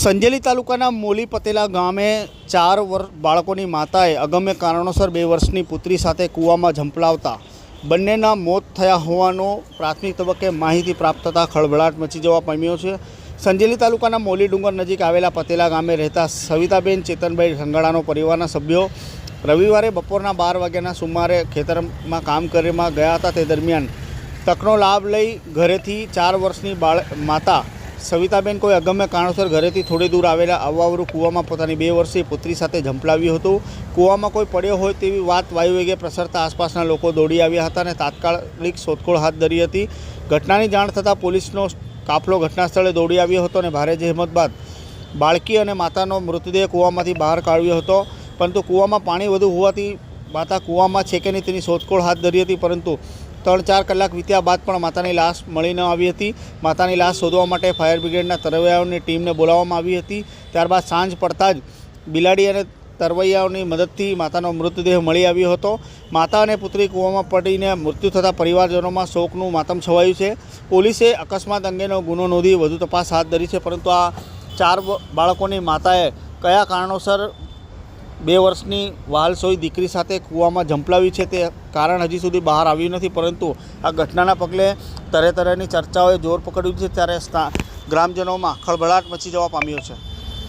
સંજેલી તાલુકાના મોલી પતેલા ગામે 4 બાળકોની માતાએ અગમ્ય કારણોસર 2 વર્ષની પુત્રી સાથે કૂવામાં ઝંપલાવતા બંનેના મોત થયા હોવાનો પ્રાથમિક તબક્કે માહિતી પ્રાપ્ત થતાં ખળભળાટ મચી જવા પામ્યો છે। સંજેલી તાલુકાના મોલી ડુંગર નજીક આવેલા પતેલા ગામે રહેતા સવિતાબેન ચેતનભાઈ સંઘાડાનો પરિવારના સભ્યો રવિવારે બપોરના 12 વાગ્યાના સુમારે ખેતરમાં કામ કરવા ગયા હતા। તે દરમિયાન તકનો લાભ લઈ ઘરેથી 4 વર્ષની માતા સવિતાબેન કોઈ અગમ્ય કારણોસર ઘરેથી થોડી દૂર આવેલા અવાવરૂ કૂવામાં પોતાની 2 વર્ષીય પુત્રી સાથે ઝંપલાવ્યું હતું। કૂવામાં કોઈ પડ્યો હોય તેવી વાત વાયુવેગે પ્રસરતા આસપાસના લોકો દોડી આવ્યા હતા અને તાત્કાલિક શોધખોળ હાથ ધરી હતી। ઘટનાની જાણ થતાં પોલીસનો કાફલો ઘટના સ્થળે દોડી આવ્યો હતો અને ભારે જહેમત બાદ બાળકી અને માતાનો મૃતદેહ કૂવામાંથી બહાર કાઢ્યો હતો, પરંતુ કૂવામાં પાણી વધુ હોવાથી માતા કૂવામાં છે કે નહીં તેની શોધખોળ હાથ ધરી હતી, પરંતુ 3-4 કલાક વીત્યા બાદ પણ માતાની લાશ મળી ન આવી હતી। માતાની લાશ શોધવા માટે ફાયર બ્રિગેડના તરવૈયાઓની ટીમને બોલાવવામાં આવી હતી। ત્યારબાદ સાંજ પડતાં જ બિલાડી અને તરવૈયાઓની મદદથી માતાનો મૃતદેહ મળી આવ્યો હતો। માતા અને પુત્રી કૂવામાં પડીને મૃત્યુ થતાં પરિવારજનોમાં શોકનું માતમ છવાયું છે। પોલીસે અકસ્માત અંગેનો ગુનો નોંધી વધુ તપાસ હાથ ધરી છે, પરંતુ આ 4 બાળકોની માતાએ કયા કારણોસર 2 વર્ષની વહાલસોઈ દીકરી સાથે કૂવામાં ઝંપલાવી છે તે કારણ હજી સુધી બહાર આવ્યું નથી, પરંતુ આ ઘટનાના પગલે તરહની ચર્ચાઓએ જોર પકડ્યું છે, ત્યારે ગ્રામજનોમાં ખળભળાટ મચી જવા પામ્યો છે।